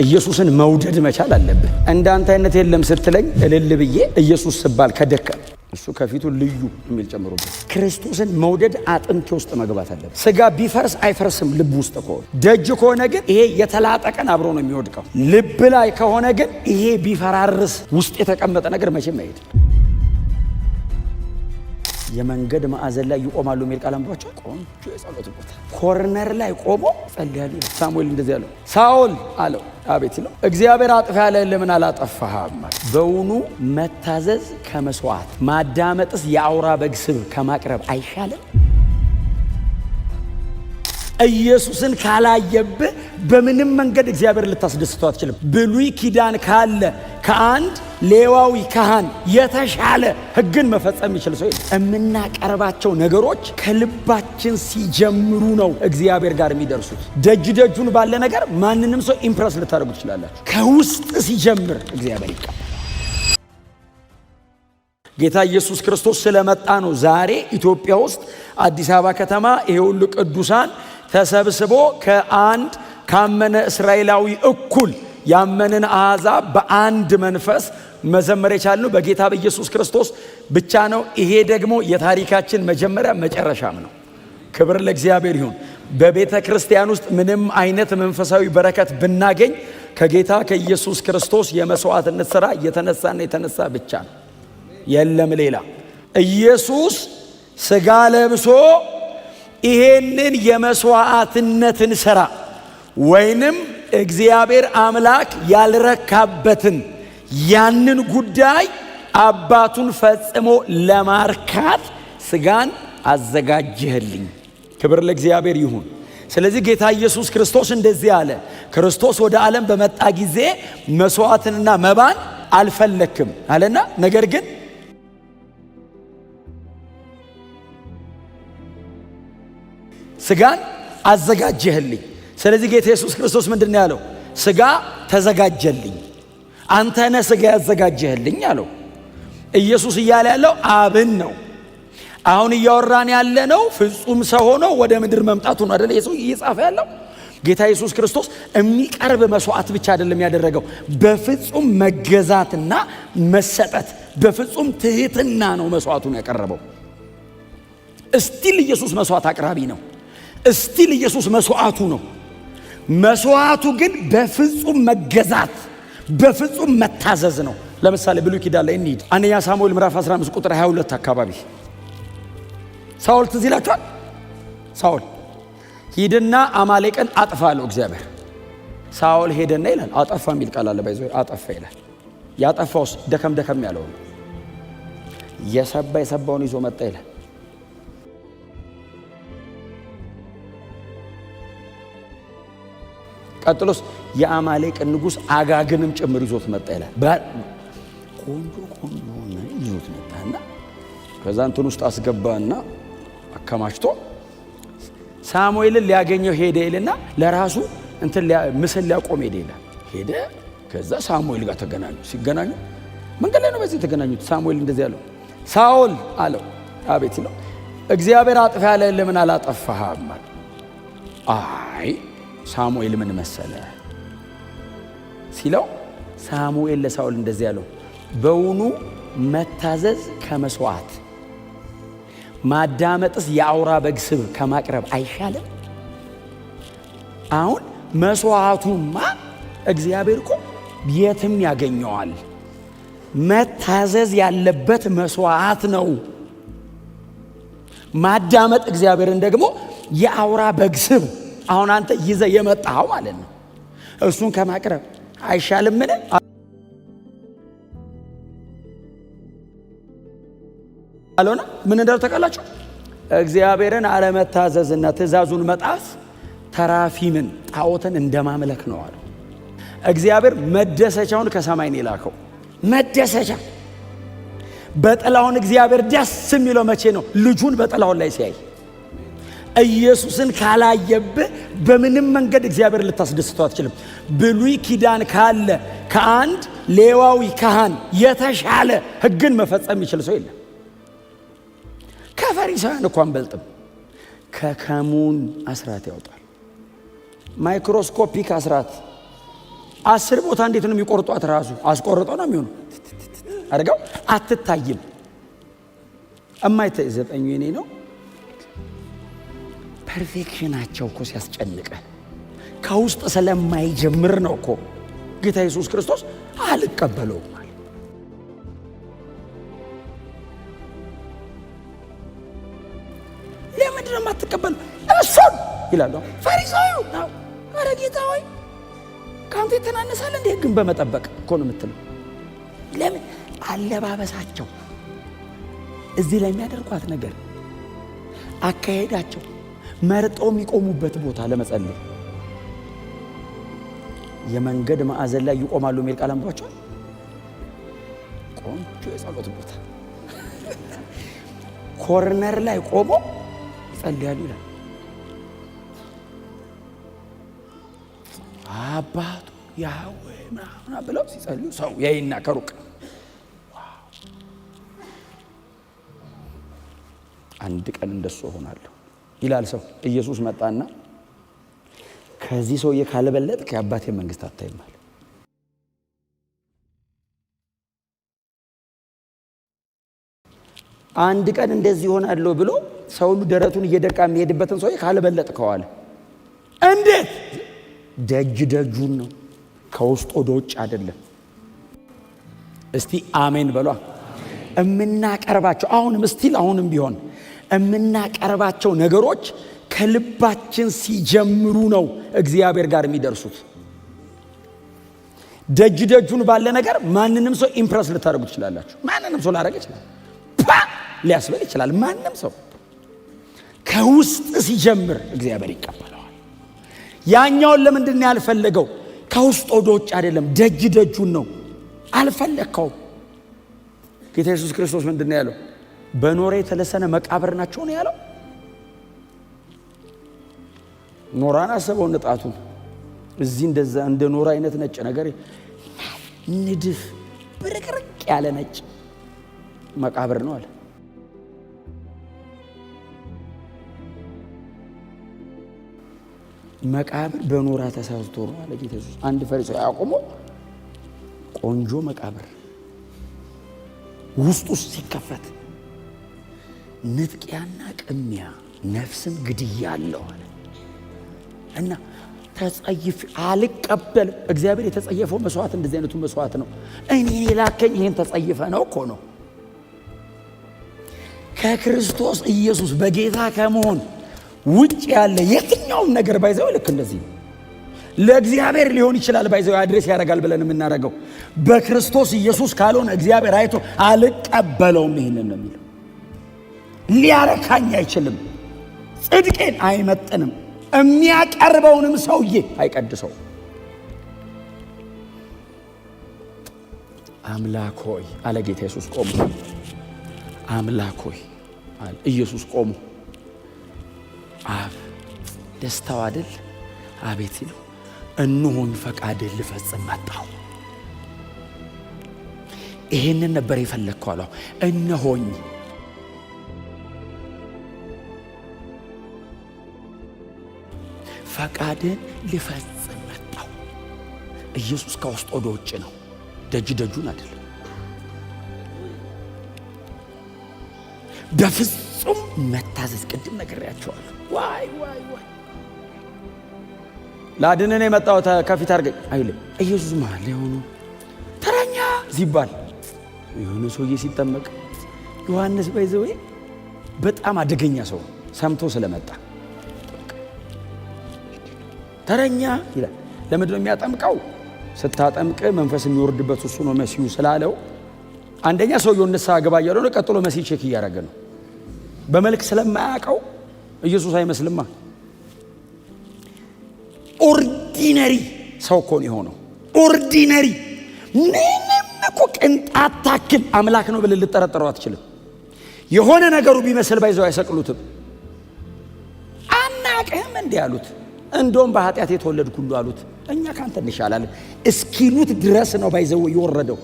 ኢየሱስን መውደድ መቻል አለብህ። እንዳንተ አይነት የለም ስትለኝ እልል ብዬ ኢየሱስ ስባል ከደከም እሱ ከፊቱ ልዩ የሚል ጨምሮበት ክርስቶስን መውደድ አጥንቴ ውስጥ መግባት አለበት። ስጋ ቢፈርስ አይፈርስም ልብ ውስጥ ከሆነ። ደጅ ከሆነ ግን ይሄ የተላጠ ቀን አብሮ ነው የሚወድቀው። ልብ ላይ ከሆነ ግን ይሄ ቢፈራርስ ውስጥ የተቀመጠ ነገር መቼም አይሄድም። የመንገድ ማዕዘን ላይ ይቆማሉ የሚል ቃል አንብባቸው። ቆንጆ የጸሎት ቦታ ኮርነር ላይ ቆሞ ጸልያሉ። ሳሙኤል እንደዚህ ያለው ሳኦል አለው አቤት ይለው እግዚአብሔር አጥፋ ያለ ለምን አላጠፋህም? በውኑ መታዘዝ ከመስዋዕት ማዳመጥስ የአውራ በግ ስብ ከማቅረብ አይሻልም? ኢየሱስን ካላየብህ በምንም መንገድ እግዚአብሔር ልታስደስተው አትችልም። ብሉይ ኪዳን ካለ ከአንድ ሌዋዊ ካህን የተሻለ ሕግን መፈጸም የሚችል ሰው የለም። የምናቀርባቸው ነገሮች ከልባችን ሲጀምሩ ነው እግዚአብሔር ጋር የሚደርሱት። ደጅ ደጁን ባለ ነገር ማንንም ሰው ኢምፕረስ ልታደርጉ ትችላላችሁ። ከውስጥ ሲጀምር እግዚአብሔር ይቀበላል። ጌታ ኢየሱስ ክርስቶስ ስለመጣ ነው ዛሬ ኢትዮጵያ ውስጥ አዲስ አበባ ከተማ ይሄ ሁሉ ቅዱሳን ተሰብስቦ ከአንድ ካመነ እስራኤላዊ እኩል ያመንን አሕዛብ በአንድ መንፈስ መዘመር የቻልነው በጌታ በኢየሱስ ክርስቶስ ብቻ ነው። ይሄ ደግሞ የታሪካችን መጀመሪያ መጨረሻም ነው። ክብር ለእግዚአብሔር ይሁን። በቤተ ክርስቲያን ውስጥ ምንም አይነት መንፈሳዊ በረከት ብናገኝ ከጌታ ከኢየሱስ ክርስቶስ የመስዋዕትነት ሥራ የተነሳ ብቻ ነው። የለም ሌላ። ኢየሱስ ሥጋ ለብሶ ይሄንን የመስዋዕትነትን ሥራ ወይንም እግዚአብሔር አምላክ ያልረካበትን ያንን ጉዳይ አባቱን ፈጽሞ ለማርካት ሥጋን አዘጋጀህልኝ። ክብር ለእግዚአብሔር ይሁን። ስለዚህ ጌታ ኢየሱስ ክርስቶስ እንደዚህ አለ። ክርስቶስ ወደ ዓለም በመጣ ጊዜ መስዋዕትንና መባን አልፈለክም አለና ነገር ግን ሥጋን አዘጋጀህልኝ። ስለዚህ ጌታ ኢየሱስ ክርስቶስ ምንድን ነው ያለው? ሥጋ ተዘጋጀልኝ፣ አንተ ነህ ሥጋ ያዘጋጀህልኝ አለው። ኢየሱስ እያለ ያለው አብን ነው። አሁን እያወራን ያለ ነው ፍጹም ሰው ሆኖ ወደ ምድር መምጣቱ ነው አይደል? ኢየሱስ እየጻፈ ያለው ጌታ ኢየሱስ ክርስቶስ የሚቀርብ መስዋዕት ብቻ አይደለም ያደረገው፣ በፍጹም መገዛትና መሰጠት በፍጹም ትህትና ነው መስዋዕቱን ያቀረበው። እስቲል ኢየሱስ መስዋዕት አቅራቢ ነው። እስቲል ኢየሱስ መስዋዕቱ ነው። መስዋዕቱ ግን በፍጹም መገዛት በፍጹም መታዘዝ ነው። ለምሳሌ ብሉይ ኪዳን ላይ እንሂድ። አንደኛ ሳሙኤል ምዕራፍ 15 ቁጥር 22 አካባቢ ሳኦል ትዝ ይላችኋል። ሳኦል ሂድና አማሌቅን አጥፋ አለው እግዚአብሔር። ሳኦል ሄደና ይላል አጠፋ የሚል ቃል አለ። ባይዞ አጠፋ ይላል። ያጠፋውስ ደከም ያለው ነው። የሰባውን ይዞ መጣ ይላል። ቀጥሎስ የአማሌቅ ንጉሥ አጋግንም ጭምር ይዞት መጣ ይላል። ቆንጆ ይዞት መጣና ከዛ እንትን ውስጥ አስገባና አከማችቶ ሳሙኤልን ሊያገኘው ሄደ ይልና ለራሱ እንትን ምስል ሊያቆም ሄደ ይላል። ሄደ ከዛ ሳሙኤል ጋር ተገናኙ። ሲገናኙ መንገድ ላይ ነው በዚህ የተገናኙት። ሳሙኤል እንደዚህ ያለው ሳኦል አለው አቤት ይለው እግዚአብሔር አጥፋ ያለ ለምን አላጠፋህም? አይ ሳሙኤል ምን መሰለ ሲለው ሳሙኤል ለሳኦል እንደዚህ ያለው በውኑ መታዘዝ ከመስዋዕት ማዳመጥስ የአውራ በግ ስብ ከማቅረብ አይሻልም? አሁን መስዋዕቱማ እግዚአብሔር እኮ የትም ያገኘዋል። መታዘዝ ያለበት መስዋዕት ነው። ማዳመጥ እግዚአብሔርን ደግሞ የአውራ በግ ስብ አሁን አንተ ይዘህ የመጣኸው ማለት ነው። እሱን ከማቅረብ አይሻልም? አለና ምን እንዳልተቃላችሁ እግዚአብሔርን አለመታዘዝና ትእዛዙን መጣስ ተራፊምን ጣዖትን እንደማምለክ ነው አለ። እግዚአብሔር መደሰቻውን ከሰማይ ነው የላከው። መደሰቻ በጥላውን እግዚአብሔር ደስ የሚለው መቼ ነው? ልጁን በጥላውን ላይ ሲያይ። ኢየሱስን ካላየብህ በምንም መንገድ እግዚአብሔር ልታስደስተው አትችልም። ብሉይ ኪዳን ካለ ከአንድ ሌዋዊ ካህን የተሻለ ሕግን መፈጸም የሚችል ሰው የለም። ከፈሪሳውያን እንኳን በልጥም ከከሙን አስራት ያወጣል። ማይክሮስኮፒክ አስራት 10 ቦታ እንዴት ነው የሚቆርጧት? ራሱ አስቆርጦ ነው የሚሆነው አድርገው አትታይም። እማይታይ 9 የኔ ነው። ፐርፌክሽናቸው እኮ ሲያስጨንቀ ከውስጥ ስለማይጀምር ነው እኮ ጌታ ኢየሱስ ክርስቶስ አልቀበለውም ማለት። ለምንድን ነው የማትቀበለው? እሱን ይላሉ ፈሪሳዩ ነው። ኧረ ጌታ ሆይ ካንተ የተናነሳል እንዴ? ግን በመጠበቅ እኮ ነው የምትለው። ለምን? አለባበሳቸው፣ እዚህ ላይ የሚያደርጓት ነገር፣ አካሄዳቸው፣ መርጠው የሚቆሙበት ቦታ ለመጸለይ የመንገድ ማዕዘን ላይ ይቆማሉ የሚል ቃል አንብባችኋል? ቆንጆ የጸሎት ቦታ ኮርነር ላይ ቆሞ ይጸልያሉ ይላል። አባቱ ያህዌ ምናምን ብለው ሲጸልዩ ሰው ያይና ከሩቅ አንድ ቀን እንደሱ ሆናለሁ ይላል ሰው። ኢየሱስ መጣና ከዚህ ሰውዬ ካልበለጥክ የአባቴ መንግስት አታይም አለ። አንድ ቀን እንደዚህ ሆናለሁ ብሎ ሰው ሁሉ ደረቱን እየደቃ የሚሄድበትን ሰውዬ ካልበለጥከው አለ። እንዴት? ደጅ ደጁን ነው፣ ከውስጥ ወደ ውጭ አይደለም። እስቲ አሜን በሏ። እምናቀርባቸው አሁንም ቢሆን እምናቀርባቸው ነገሮች ከልባችን ሲጀምሩ ነው እግዚአብሔር ጋር የሚደርሱት። ደጅ ደጁን ባለ ነገር ማንንም ሰው ኢምፕረስ ልታደርጉ ትችላላችሁ። ማንንም ሰው ላደርግ ይችላል፣ ሊያስበል ይችላል። ማንም ሰው ከውስጥ ሲጀምር እግዚአብሔር ይቀበለዋል። ያኛውን ለምንድን ነው ያልፈለገው? ከውስጥ ወደ ውጭ አይደለም፣ ደጅ ደጁን ነው። አልፈለግከውም። ጌታ ኢየሱስ ክርስቶስ ምንድን ነው ያለው? በኖራ የተለሰነ መቃብር ናቸው ነው ያለው። ኖራን አሰበው፣ ንጣቱን እዚህ እንደዛ እንደ ኖራ አይነት ነጭ ነገር ንድፍ ብርቅርቅ ያለ ነጭ መቃብር ነው አለ። መቃብር በኖራ ተሰርቶ ነው አለ ጌታ ኢየሱስ። አንድ ፈሪሳዊ አቆሞ ቆንጆ መቃብር ውስጡ ሲከፈት ንጥቂያና ቅሚያ ነፍስን ግድያ አለው አለ እና ተጸይፍ አልቀበልም። እግዚአብሔር የተጸየፈው መስዋዕት እንደዚህ አይነቱ መስዋዕት ነው። እኔ የላከኝ ይሄን ተጸይፈ ነው እኮ ነው። ከክርስቶስ ኢየሱስ በጌታ ከመሆን ውጭ ያለ የትኛውም ነገር ባይዘው ልክ እንደዚህ ነው። ለእግዚአብሔር ሊሆን ይችላል ባይዘው አድሬስ ያደርጋል ብለን የምናደርገው በክርስቶስ ኢየሱስ ካልሆነ እግዚአብሔር አይቶ አልቀበለውም ይሄንን ነው የሚለው። ሊያረካኝ አይችልም፣ ጽድቄን አይመጥንም፣ የሚያቀርበውንም ሰውዬ አይቀድሰው። አምላክ ሆይ አለ ጌታ ኢየሱስ ቆሞ። አምላክ ሆይ አለ ኢየሱስ ቆሞ። አብ ደስታው አይደል አቤት ሲለው እነሆኝ ፈቃድህን ልፈጽም መጣሁ። ይሄንን ነበር የፈለግከው አለው። እነሆኝ ፈቃድህን ልፈጽም መጣሁ። ኢየሱስ ከውስጥ ወደ ውጭ ነው፣ ደጅ ደጁን አይደለም። በፍጹም መታዘዝ ቅድም ነግሬያቸዋለሁ። ዋይ ዋይ ዋይ ላድነን የመጣው ከፊት አድርገኝ አይልም። ኢየሱስ ማለ የሆኑ ተረኛ ሲባል የሆነ ሰውዬ ሲጠመቅ ዮሐንስ ባይዘው በጣም አደገኛ ሰው ሰምቶ ስለመጣ ተረኛ ይላል። ለምንድን ነው የሚያጠምቀው? ስታጠምቅ መንፈስ የሚወርድበት እሱ ነው መሲሁ ስላለው አንደኛ ሰውየው ንስሐ ገባ እያለው ነው። ቀጥሎ መሲህ ቼክ እያደረገ ነው። በመልክ ስለማያውቀው ኢየሱስ አይመስልማ። ኦርዲነሪ ሰው እኮ ነው የሆነው። ኦርዲነሪ ምንም እኮ ቅንጣት ታክል አምላክ ነው ብለህ ልጠረጥረው አትችልም። የሆነ ነገሩ ቢመስል ባይዘው አይሰቅሉትም። አናቅህም እንዲህ አሉት። እንደውም በኃጢአት የተወለድክ ሁሉ አሉት እኛ ካንተ እንሻላለን እስኪሉት ድረስ ነው ባይዘው የወረደው።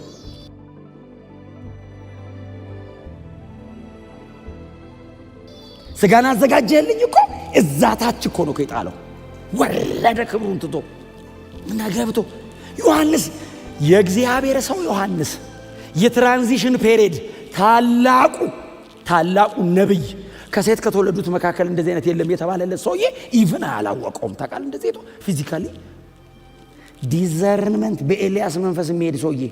ስጋን አዘጋጀህልኝ እኮ እዛ ታች እኮ ነው የጣለው። ወረደ ክብሩን ትቶ እና ገብቶ ዮሐንስ የእግዚአብሔር ሰው ዮሐንስ የትራንዚሽን ፔሪድ ታላቁ ነብይ ከሴት ከተወለዱት መካከል እንደዚህ አይነት የለም የተባለለት ሰውዬ ኢቭን አላወቀውም። ታውቃለህ እንደዚህ ነው ፊዚካሊ ዲዘርንመንት በኤልያስ መንፈስ የሚሄድ ሰውዬ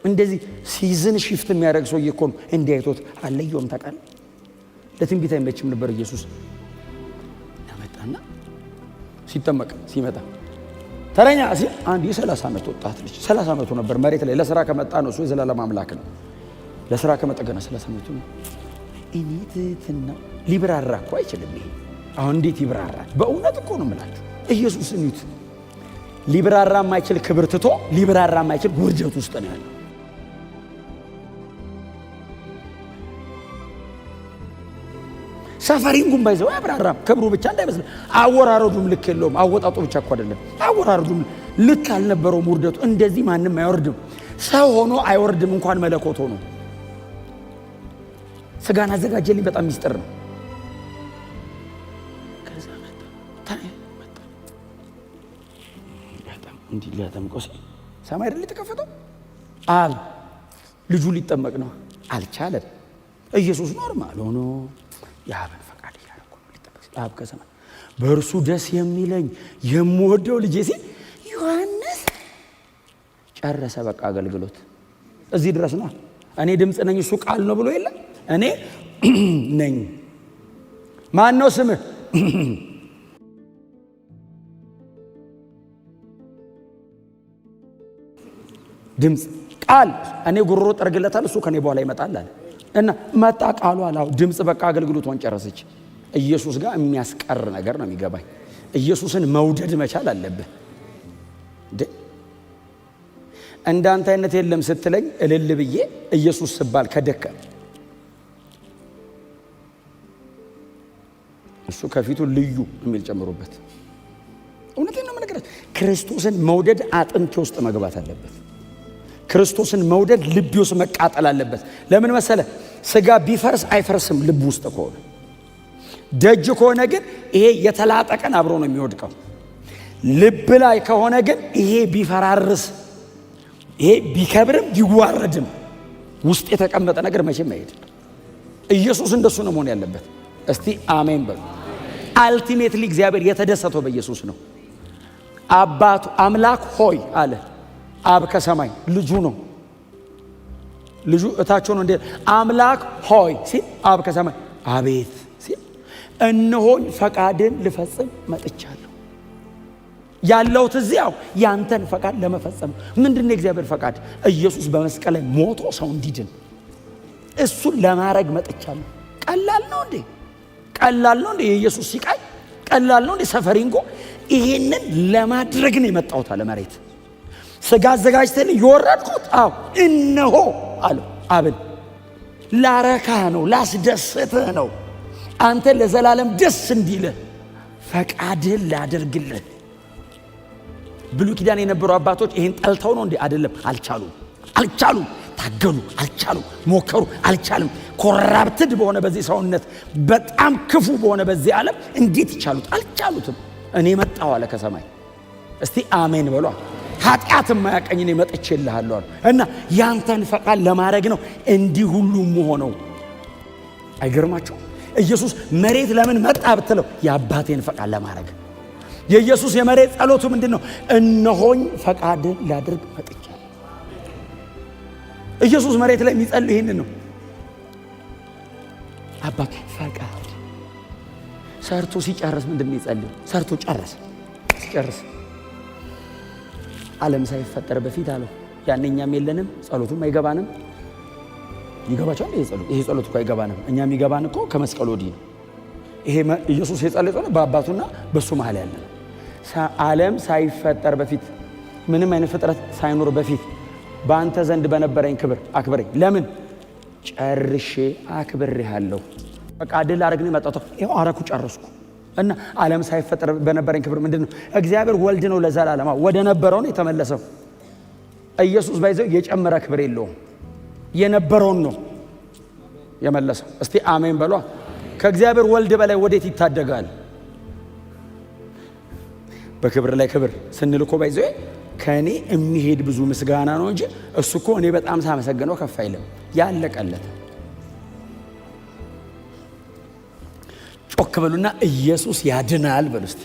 እንደዚህ ሲዝን ሽፍት የሚያደርግ ሰውዬ እኮ ነው። እንዲያይቶት አለየውም። ታውቃለህ ለትንቢት አይመችም ነበር ኢየሱስ ያመጣና ሲጠመቅ ሲመጣ ተረኛ ሲል አንድ የ30 ዓመት ወጣት ልጅ 30 ዓመቱ ነበር መሬት ላይ ለሥራ ከመጣ ነው። እሱ የዘላለም አምላክ ነው። ለሥራ ከመጣ ገና 30 ዓመቱ ነው። እኔትና ሊብራራ እኮ አይችልም። ይሄ አሁን እንዴት ይብራራል? በእውነት እኮ ነው የምላችሁ። ኢየሱስ እዩት፣ ሊብራራ የማይችል ክብር ትቶ ሊብራራ የማይችል ውርደት ውስጥ ነው ያለው። ሰፈሪንጉም ባይዘው ያብራራም ክብሩ ብቻ እንዳይመስል አወራረዱም ልክ የለውም። አወጣጡ ብቻ እኮ አይደለም አወራረዱም ልክ አልነበረውም። ውርደቱ እንደዚህ ማንም አይወርድም። ሰው ሆኖ አይወርድም እንኳን መለኮት ሆኖ። ስጋን አዘጋጀልኝ በጣም ሚስጥር ነው። ከዛ መጣ በጣም እንዲህ ሊያጠምቀው ሰማይ አይደል የተከፈተው? አብ ልጁ ሊጠመቅ ነው አልቻለም። ኢየሱስ ኖርማል ሆኖ የአብን ፈቃድ እያደረጉ ነው ሊጠመቅ አብ ከሰማይ በእርሱ ደስ የሚለኝ የምወደው ልጄ ሲል ዮሐንስ ጨረሰ። በቃ አገልግሎት እዚህ ድረስ ነው። እኔ ድምፅ ነኝ እሱ ቃል ነው ብሎ የለ እኔ ነኝ። ማን ነው ስምህ? ድምፅ ቃል እኔ ጉሮሮ ጠርግለታል እሱ ከኔ በኋላ ይመጣል አለ እና መጣ ቃሉ አላው ድምፅ በቃ አገልግሎቷን ጨረሰች። ኢየሱስ ጋር የሚያስቀር ነገር ነው የሚገባኝ። ኢየሱስን መውደድ መቻል አለብህ። እንዳንተ አይነት የለም ስትለኝ እልል ብዬ ኢየሱስ ስባል ከደከም እሱ ከፊቱ ልዩ የሚል ጨምሮበት እውነቴን ነው የምነግርህ። ክርስቶስን መውደድ አጥንቴ ውስጥ መግባት አለበት። ክርስቶስን መውደድ ልብ ውስጥ መቃጠል አለበት። ለምን መሰለ? ስጋ ቢፈርስ አይፈርስም ልብ ውስጥ ከሆነ። ደጅ ከሆነ ግን ይሄ የተላጠቀን አብሮ ነው የሚወድቀው። ልብ ላይ ከሆነ ግን ይሄ ቢፈራርስ ይሄ ቢከብርም ቢዋረድም ውስጥ የተቀመጠ ነገር መቼም አይሄድም። ኢየሱስ እንደሱ ነው መሆን ያለበት። እስቲ አሜን በሉ። አልቲሜትሊ እግዚአብሔር የተደሰተው በኢየሱስ ነው። አባቱ አምላክ ሆይ አለ። አብ ከሰማይ ልጁ ነው። ልጁ እታቸው ነው እንዴ አምላክ ሆይ ሲል አብ ከሰማይ አቤት ሲል እነሆኝ ፈቃድን ልፈጽም መጥቻለሁ። ያለሁት እዚያው ያንተን ፈቃድ ለመፈጸም። ምንድነው የእግዚአብሔር ፈቃድ? ኢየሱስ በመስቀል ላይ ሞቶ ሰው እንዲድን እሱን ለማድረግ መጥቻለሁ። ቀላል ነው እንዴ? ቀላል ነው እንዴ? የኢየሱስ ሲቃይ ቀላል ነው እንዴ? ሰፈሪንጎ ይሄንን ለማድረግ ነው የመጣሁት አለ መሬት ስጋ አዘጋጅተን የወረድኩት አው እነሆ አለ አብን ላረካህ ነው ላስደስትህ ነው አንተ ለዘላለም ደስ እንዲልህ ፈቃድህን ላደርግልህ። ብሉይ ኪዳን የነበሩ አባቶች ይሄን ጠልተው ነው እንዴ? አይደለም። አልቻሉም። ታገሉ፣ አልቻሉም። ሞከሩ፣ አልቻለም። ኮራፕትድ በሆነ በዚህ ሰውነት በጣም ክፉ በሆነ በዚህ ዓለም እንዴት ይቻሉት? አልቻሉትም። እኔ መጣሁ አለ ከሰማይ። እስቲ አሜን በሏ። ኃጢአት የማያቀኝ እኔ መጥቼልሃለሁ እና ያንተን ፈቃድ ለማድረግ ነው እንዲህ ሁሉ ሆነው። አይገርማችሁ? ኢየሱስ መሬት ለምን መጣ ብትለው የአባቴን ፈቃድ ለማድረግ። የኢየሱስ የመሬት ጸሎቱ ምንድነው? እነሆኝ ፈቃድን ላድርግ መጥቻለሁ። ኢየሱስ መሬት ላይ የሚጸልይ ይሄንን ነው። አባቴ ፈቃድ ሰርቶ ሲጨርስ ምንድነው ይጸልይ? ሰርቶ ጨረሰ። ሲጨርስ ዓለም ሳይፈጠር በፊት አለው ያንኛም የለንም ጸሎቱም አይገባንም። ይገባቻል? ይሄ ጸሎት እኮ አይገባንም። እኛ የሚገባን እኮ ከመስቀል ወዲህ ነው። ይሄ ኢየሱስ የጸለየ ጸሎት በአባቱና በሱ መሃል ያለ ነው። ዓለም ሳይፈጠር በፊት ምንም አይነት ፍጥረት ሳይኖር በፊት በአንተ ዘንድ በነበረኝ ክብር አክብረኝ። ለምን? ጨርሼ አክብሬሃለሁ። በቃ ድል አረግኝ መጣሁ። ይሄው አረኩ ጨረስኩ። እና ዓለም ሳይፈጠር በነበረኝ ክብር ምንድነው? እግዚአብሔር ወልድ ነው ለዘላለም ወደ ነበረው ነው የተመለሰው። ኢየሱስ ባይዘው የጨመረ ክብር የለውም። የነበረውን ነው የመለሰው። እስቲ አሜን በሏ። ከእግዚአብሔር ወልድ በላይ ወዴት ይታደጋል? በክብር ላይ ክብር ስንል እኮ ባይዘው ከኔ የሚሄድ ብዙ ምስጋና ነው እንጂ እሱ እኮ እኔ በጣም ሳመሰግነው ከፍ አይልም። ያለቀለት ጮክ በሉና ኢየሱስ ያድናል በሉ እስቲ።